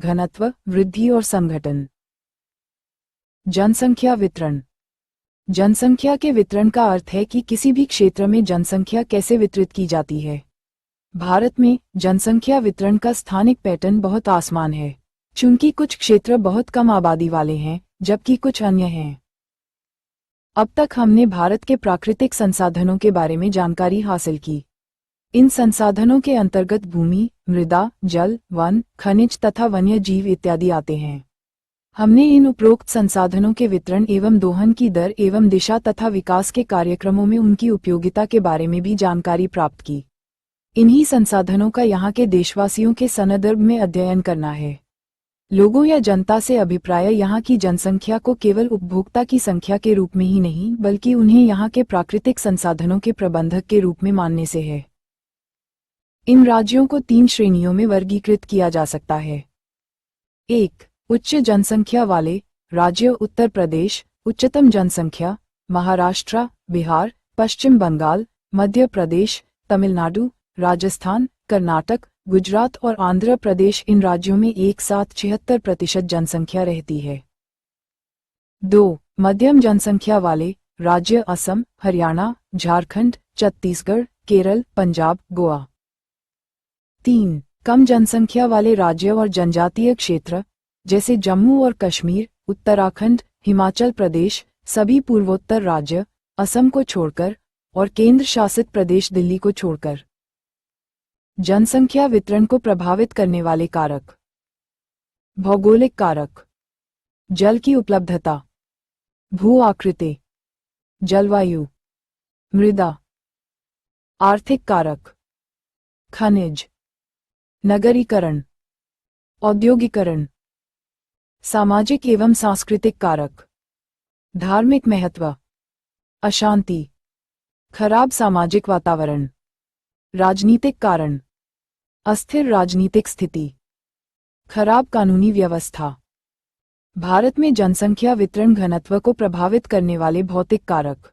घनत्व, वृद्धि और संघटन। जनसंख्या वितरण। जनसंख्या के वितरण का अर्थ है कि किसी भी क्षेत्र में जनसंख्या कैसे वितरित की जाती है। भारत में जनसंख्या वितरण का स्थानिक पैटर्न बहुत आसमान है, चूंकि कुछ क्षेत्र बहुत कम आबादी वाले हैं जबकि कुछ अन्य हैं। अब तक हमने भारत के प्राकृतिक संसाधनों के बारे में जानकारी हासिल की। इन संसाधनों के अंतर्गत भूमि, मृदा, जल, वन, खनिज तथा वन्य जीव इत्यादि आते हैं। हमने इन उपरोक्त संसाधनों के वितरण एवं दोहन की दर एवं दिशा तथा विकास के कार्यक्रमों में उनकी उपयोगिता के बारे में भी जानकारी प्राप्त की। इन्हीं संसाधनों का यहाँ के देशवासियों के संदर्भ में अध्ययन करना है। लोगों या जनता से अभिप्राय यहाँ की जनसंख्या को केवल उपभोक्ता की संख्या के रूप में ही नहीं बल्कि उन्हें यहाँ के प्राकृतिक संसाधनों के प्रबंधक के रूप में मानने से है। इन राज्यों को 3 श्रेणियों में वर्गीकृत किया जा सकता है। 1. उच्च जनसंख्या वाले राज्य उत्तर प्रदेश, उच्चतम जनसंख्या महाराष्ट्र, बिहार, पश्चिम बंगाल, मध्य प्रदेश, तमिलनाडु, राजस्थान, कर्नाटक, गुजरात और आंध्र प्रदेश। इन राज्यों में एक साथ 76% जनसंख्या रहती है। 2. मध्यम जनसंख्या वाले राज्य असम, हरियाणा, झारखंड, छत्तीसगढ़, केरल, पंजाब, गोवा। 3. कम जनसंख्या वाले राज्य और जनजातीय क्षेत्र जैसे जम्मू और कश्मीर, उत्तराखंड, हिमाचल प्रदेश, सभी पूर्वोत्तर राज्य, असम को छोड़कर और केंद्र शासित प्रदेश दिल्ली को छोड़कर। जनसंख्या वितरण को प्रभावित करने वाले कारक। भौगोलिक कारक, जल की उपलब्धता, भू आकृति, जलवायु, मृदा। आर्थिक कारक, खनिज, नगरीकरण, औद्योगिकरण। सामाजिक एवं सांस्कृतिक कारक, धार्मिक महत्व, अशांति, खराब सामाजिक वातावरण। राजनीतिक कारण, अस्थिर राजनीतिक स्थिति, खराब कानूनी व्यवस्था। भारत में जनसंख्या वितरण घनत्व को प्रभावित करने वाले भौतिक कारक।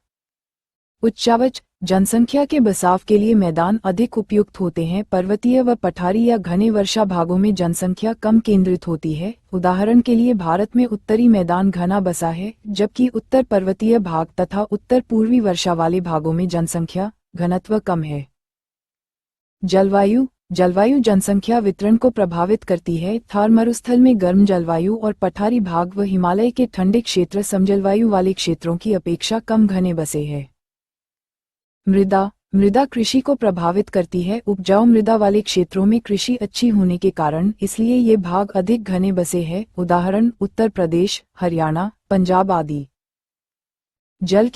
उच्चावच जनसंख्या के बसाव के लिए मैदान अधिक उपयुक्त होते हैं। पर्वतीय व पठारी या घने वर्षा भागों में जनसंख्या कम केंद्रित होती है। उदाहरण के लिए भारत में उत्तरी मैदान घना बसा है जबकि उत्तर पर्वतीय भाग तथा उत्तर पूर्वी वर्षा वाले भागों में जनसंख्या घनत्व कम है। जलवायु जनसंख्या वितरण को प्रभावित करती है। थार मरुस्थल में गर्म जलवायु और पठारी भाग व हिमालय के ठंडे क्षेत्र समजलवायु वाले क्षेत्रों की अपेक्षा कम घने बसे हैं। मृदा कृषि को प्रभावित करती है। उपजाऊ मृदा वाले क्षेत्रों में कृषि अच्छी होने के कारण इसलिए ये भाग अधिक घने बसे हैं। उदाहरण उत्तर प्रदेश, हरियाणा, पंजाब आदि। जल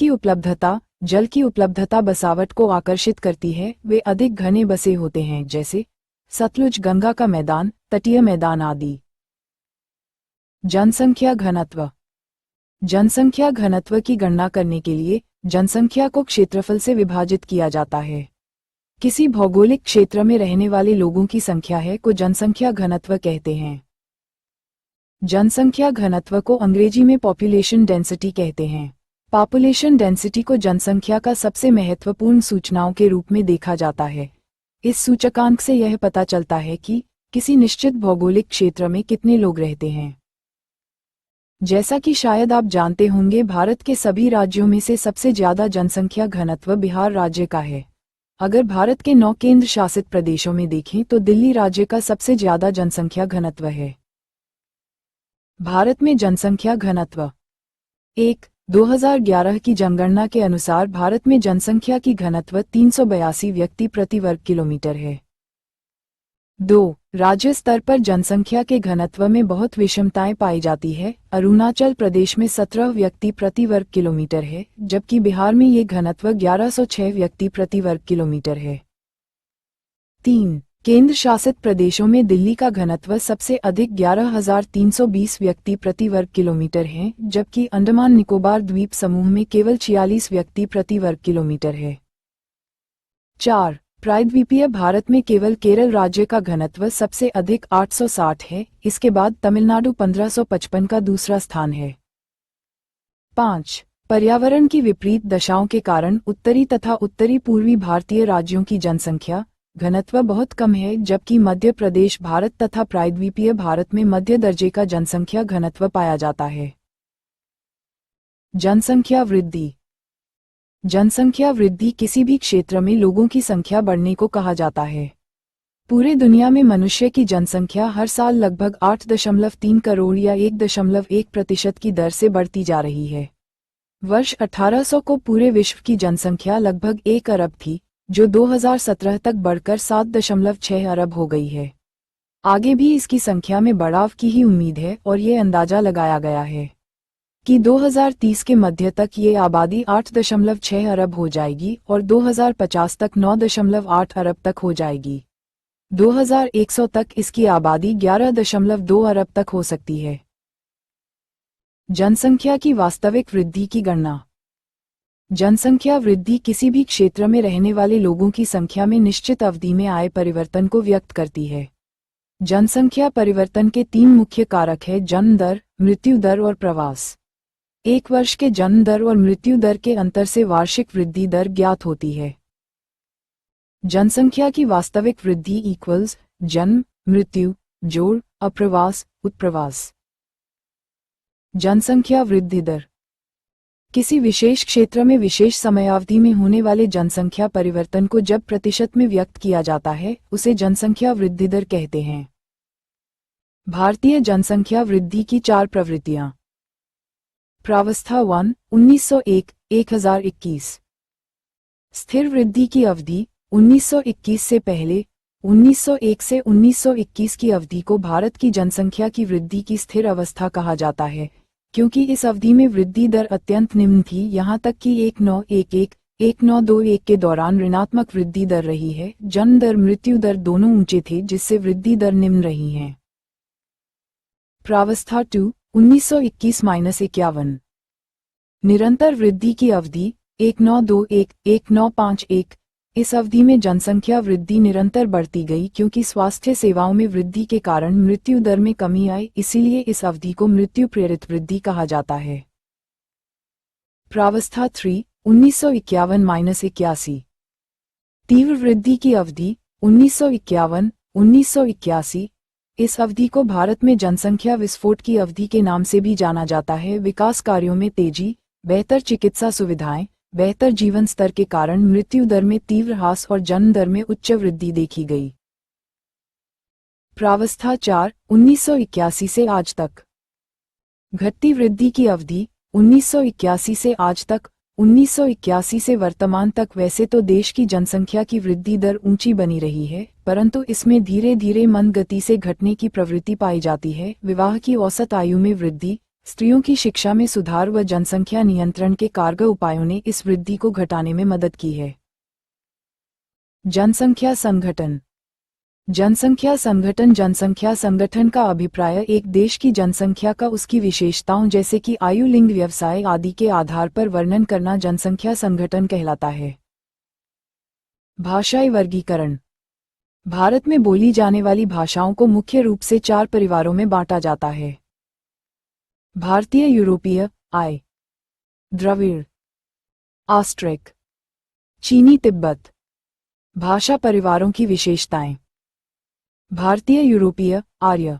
की उपलब्धता बसावट को आकर्षित करती है। वे अधिक घने बसे होते हैं जैसे सतलुज, गंगा का मैदान, तटीय मैदान आदि। जनसंख्या घनत्व की गणना करने के लिए जनसंख्या को क्षेत्रफल से विभाजित किया जाता है। किसी भौगोलिक क्षेत्र में रहने वाले लोगों की संख्या है को जनसंख्या घनत्व कहते हैं। जनसंख्या घनत्व को अंग्रेजी में पॉपुलेशन डेंसिटी कहते हैं। पॉपुलेशन डेंसिटी को जनसंख्या का सबसे महत्वपूर्ण सूचनाओं के रूप में देखा जाता है। इस सूचकांक से यह पता चलता है कि किसी निश्चित भौगोलिक क्षेत्र में कितने लोग रहते हैं। जैसा कि शायद आप जानते होंगे, भारत के सभी राज्यों में से सबसे ज्यादा जनसंख्या घनत्व बिहार राज्य का है। अगर भारत के 9 केंद्र शासित प्रदेशों में देखें तो दिल्ली राज्य का सबसे ज्यादा जनसंख्या घनत्व है। भारत में जनसंख्या घनत्व 1. 2011 की जनगणना के अनुसार भारत में जनसंख्या की घनत्व 382 व्यक्ति प्रति वर्ग किलोमीटर है। 2. राज्य स्तर पर जनसंख्या के घनत्व में बहुत विषमताएं पाई जाती है। अरुणाचल प्रदेश में 17 व्यक्ति प्रति वर्ग किलोमीटर है जबकि बिहार में ये घनत्व 1106 व्यक्ति प्रति वर्ग किलोमीटर है। 3. केंद्र शासित प्रदेशों में दिल्ली का घनत्व सबसे अधिक 11,320 व्यक्ति प्रति वर्ग किलोमीटर है जबकि अंडमान निकोबार द्वीप समूह में केवल 46 व्यक्ति प्रति वर्ग किलोमीटर है। 4. प्रायद्वीपीय भारत में केवल केरल राज्य का घनत्व सबसे अधिक 860 है। इसके बाद तमिलनाडु 1555 का दूसरा स्थान है। 5. पर्यावरण की विपरीत दशाओं के कारण उत्तरी तथा उत्तरी पूर्वी भारतीय राज्यों की जनसंख्या घनत्व बहुत कम है, जबकि मध्य प्रदेश भारत तथा प्रायद्वीपीय भारत में मध्य दर्जे का जनसंख्या घनत्व पाया जाता है। जनसंख्या वृद्धि। जनसंख्या वृद्धि किसी भी क्षेत्र में लोगों की संख्या बढ़ने को कहा जाता है। पूरे दुनिया में मनुष्य की जनसंख्या हर साल लगभग 8.3 करोड़ या 1.1% की दर से बढ़ती जा रही है। वर्ष 1800 को पूरे विश्व की जनसंख्या लगभग 1 अरब थी, जो 2017 तक बढ़कर 7.6 अरब हो गई है। आगे भी इसकी संख्या में बढ़ाव की ही उम्मीद है और ये अंदाजा लगाया गया है कि 2030 के मध्य तक ये आबादी 8.6 अरब हो जाएगी और 2050 तक 9.8 अरब तक हो जाएगी। 2100 तक इसकी आबादी 11.2 अरब तक हो सकती है। जनसंख्या की वास्तविक वृद्धि की गणना। जनसंख्या वृद्धि किसी भी क्षेत्र में रहने वाले लोगों की संख्या में निश्चित अवधि में आए परिवर्तन को व्यक्त करती है। जनसंख्या परिवर्तन के 3 मुख्य कारक हैं: जन्म दर, मृत्यु दर और प्रवास। एक वर्ष के जन्म दर और मृत्यु दर के अंतर से वार्षिक वृद्धि दर ज्ञात होती है। जनसंख्या की वास्तविक वृद्धि इक्वल्स जन्म, मृत्यु, जोड़, अप्रवास, उत्प्रवास। जनसंख्या वृद्धि दर किसी विशेष क्षेत्र में विशेष समयावधि में होने वाले जनसंख्या परिवर्तन को जब प्रतिशत में व्यक्त किया जाता है, उसे जनसंख्या वृद्धि दर कहते हैं। भारतीय जनसंख्या वृद्धि की 4 प्रवृत्तियां। प्रावस्था 1, 1901, 1021। स्थिर वृद्धि की अवधि 1921 से पहले 1901 से 1921 की अवधि को भारत की जनसंख्या की वृद्धि की स्थिर अवस्था कहा जाता है, क्योंकि इस अवधि में वृद्धि दर अत्यंत निम्न थी, यहाँ तक कि 1911-1921 के दौरान ऋणात्मक वृद्धि दर रही है। जन्म दर, मृत्यु दर दोनों ऊंचे थे, जिससे वृद्धि दर निम्न रही है। प्रावस्था 2, 1921-51। निरंतर वृद्धि की अवधि 1921-1951। इस अवधि में जनसंख्या वृद्धि निरंतर बढ़ती गई, क्योंकि स्वास्थ्य सेवाओं में वृद्धि के कारण मृत्यु दर में कमी आई, इसीलिए इस अवधि को मृत्यु प्रेरित वृद्धि कहा जाता है। प्रावस्था 3, 1951-81। तीव्र वृद्धि की अवधि 1951-1981। इस अवधि को भारत में जनसंख्या विस्फोट की अवधि के नाम से भी जाना जाता है। विकास कार्यों में तेजी, बेहतर चिकित्सा सुविधाएं, बेहतर जीवन स्तर के कारण मृत्यु दर में तीव्र ह्रास और जन्म दर में उच्च वृद्धि देखी गई। प्रावस्था 4, 1981 से आज तक। घटती वृद्धि की अवधि 1981 से आज तक। 1981 से वर्तमान तक वैसे तो देश की जनसंख्या की वृद्धि दर ऊंची बनी रही है, परंतु इसमें धीरे धीरे मंद गति से घटने की प्रवृत्ति पाई जाती है। विवाह की औसत आयु में वृद्धि, स्त्रियों की शिक्षा में सुधार व जनसंख्या नियंत्रण के कारगर उपायों ने इस वृद्धि को घटाने में मदद की है। जनसंख्या संगठन। जनसंख्या संगठन जनसंख्या संगठन का अभिप्राय एक देश की जनसंख्या का उसकी विशेषताओं जैसे कि आयु, लिंग, व्यवसाय आदि के आधार पर वर्णन करना जनसंख्या संगठन कहलाता है। भाषाई वर्गीकरण। भारत में बोली जाने वाली भाषाओं को मुख्य रूप से 4 परिवारों में बांटा जाता है: भारतीय, यूरोपीय, आय, द्रविड़, ऑस्ट्रिक, चीनी, तिब्बत। भाषा परिवारों की विशेषताएं। भारतीय, यूरोपीय, आर्य।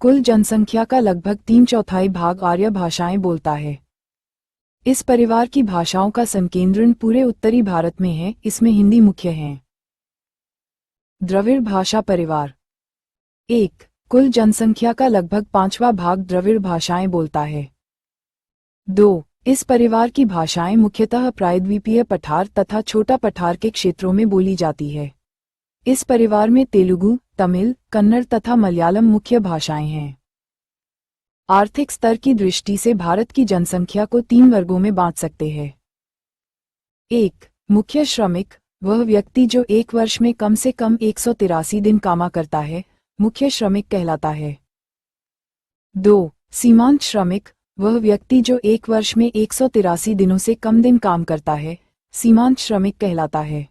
कुल जनसंख्या का लगभग 3/4 भाग आर्य भाषाएं बोलता है। इस परिवार की भाषाओं का संकेंद्रण पूरे उत्तरी भारत में है, इसमें हिंदी मुख्य है। द्रविड़ भाषा परिवार। 1. कुल जनसंख्या का लगभग 5वां भाग द्रविड़ भाषाएं बोलता है। 2. इस परिवार की भाषाएं मुख्यतः प्रायद्वीपीय पठार तथा छोटा पठार के क्षेत्रों में बोली जाती है। इस परिवार में तेलुगु, तमिल, कन्नड़ तथा मलयालम मुख्य भाषाएं हैं। आर्थिक स्तर की दृष्टि से भारत की जनसंख्या को 3 वर्गों में बांट सकते हैं। 1. मुख्य श्रमिक, वह व्यक्ति जो एक वर्ष में कम से कम 183 दिन कामा करता है, मुख्य श्रमिक कहलाता है। 2. सीमांत श्रमिक, वह व्यक्ति जो एक वर्ष में 183 दिनों से कम दिन काम करता है, सीमांत श्रमिक कहलाता है।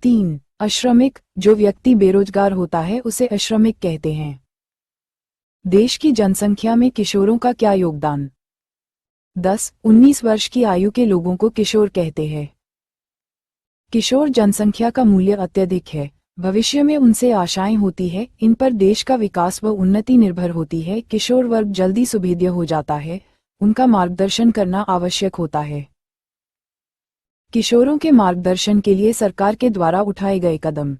3. अश्रमिक, जो व्यक्ति बेरोजगार होता है उसे अश्रमिक कहते हैं। देश की जनसंख्या में किशोरों का क्या योगदान? 10-19 वर्ष की आयु के लोगों को किशोर कहते हैं। किशोर जनसंख्या का मूल्य अत्यधिक है, भविष्य में उनसे आशाएं होती है, इन पर देश का विकास व उन्नति निर्भर होती है। किशोर वर्ग जल्दी सुभेद्य हो जाता है, उनका मार्गदर्शन करना आवश्यक होता है। किशोरों के मार्गदर्शन के लिए सरकार के द्वारा उठाए गए कदम।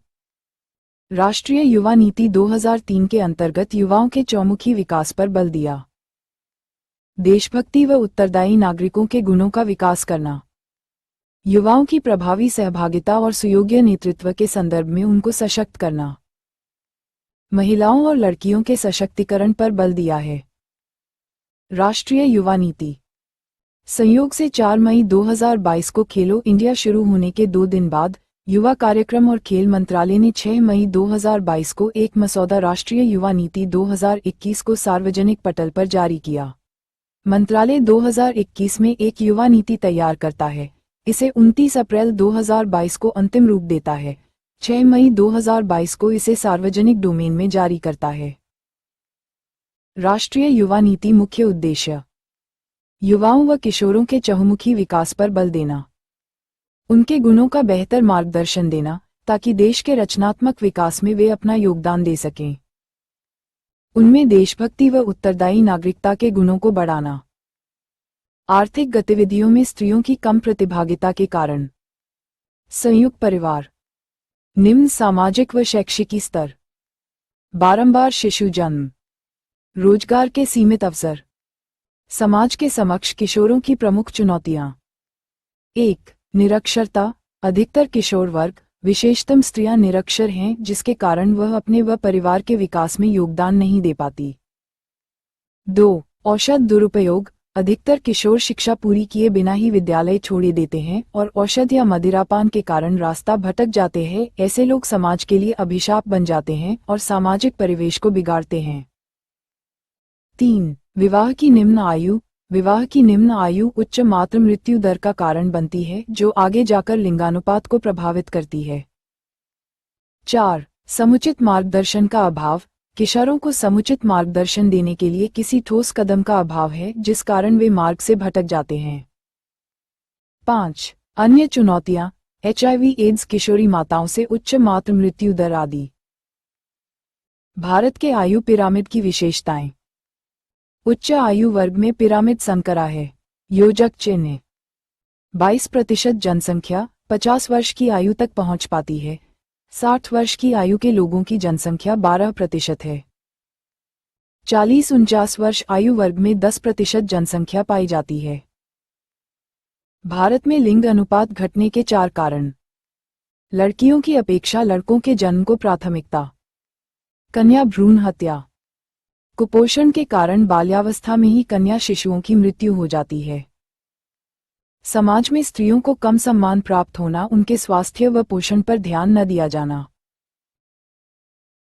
राष्ट्रीय युवा नीति 2003 के अंतर्गत युवाओं के चौमुखी विकास पर बल दिया। देशभक्ति व उत्तरदायी नागरिकों के गुणों का विकास करना। युवाओं की प्रभावी सहभागिता और सुयोग्य नेतृत्व के संदर्भ में उनको सशक्त करना। महिलाओं और लड़कियों के सशक्तिकरण पर बल दिया है। राष्ट्रीय युवा नीति संयोग से 4 मई 2022 को खेलो इंडिया शुरू होने के 2 दिन बाद युवा कार्यक्रम और खेल मंत्रालय ने 6 मई 2022 को एक मसौदा राष्ट्रीय युवा नीति 2021 को सार्वजनिक पटल पर जारी किया। मंत्रालय 2021 में एक युवा नीति तैयार करता है, इसे 29 अप्रैल 2022 को अंतिम रूप देता है, 6 मई 2022 को इसे सार्वजनिक डोमेन में जारी करता है। राष्ट्रीय युवा नीति मुख्य उद्देश्य युवाओं व किशोरों के चहुमुखी विकास पर बल देना, उनके गुणों का बेहतर मार्गदर्शन देना ताकि देश के रचनात्मक विकास में वे अपना योगदान दे सकें। उनमें देशभक्ति व उत्तरदायी नागरिकता के गुणों को बढ़ाना। आर्थिक गतिविधियों में स्त्रियों की कम प्रतिभागिता के कारण। संयुक्त परिवार, निम्न सामाजिक व शैक्षिकी स्तर, बारंबार शिशु जन्म, रोजगार के सीमित अवसर। समाज के समक्ष किशोरों की प्रमुख चुनौतियां। 1. निरक्षरता। अधिकतर किशोर वर्ग, विशेषतम स्त्रियां निरक्षर हैं, जिसके कारण वह अपने व परिवार के विकास में योगदान नहीं दे पाती। 2. औषध दुरुपयोग। अधिकतर किशोर शिक्षा पूरी किए बिना ही विद्यालय छोड़ देते हैं और औषध या मदिरापान के कारण रास्ता भटक जाते हैं। ऐसे लोग समाज के लिए अभिशाप बन जाते हैं और सामाजिक परिवेश को बिगाड़ते हैं। 3. विवाह की निम्न आयु। विवाह की निम्न आयु उच्च मातृ मृत्यु दर का कारण बनती है, जो आगे जाकर लिंगानुपात को प्रभावित करती है। 4. समुचित मार्गदर्शन का अभाव। किशोरों को समुचित मार्गदर्शन देने के लिए किसी ठोस कदम का अभाव है, जिस कारण वे मार्ग से भटक जाते हैं। 5. अन्य चुनौतियां। HIV एड्स, किशोरी माताओं से उच्च मातृ मृत्यु दर आदि। भारत के आयु पिरामिड की विशेषताएं। उच्च आयु वर्ग में पिरामिड संकरा है। योजक चिन्ह। 22% जनसंख्या 50 वर्ष की आयु तक पहुंच पाती है। 60 वर्ष की आयु के लोगों की जनसंख्या 12% है। 40-49 वर्ष आयु वर्ग में 10% जनसंख्या पाई जाती है। भारत में लिंग अनुपात घटने के 4 कारण। लड़कियों की अपेक्षा लड़कों के जन्म को प्राथमिकता। कन्या भ्रूण हत्या। कुपोषण के कारण बाल्यावस्था में ही कन्या शिशुओं की मृत्यु हो जाती है। समाज में स्त्रियों को कम सम्मान प्राप्त होना, उनके स्वास्थ्य व पोषण पर ध्यान न दिया जाना।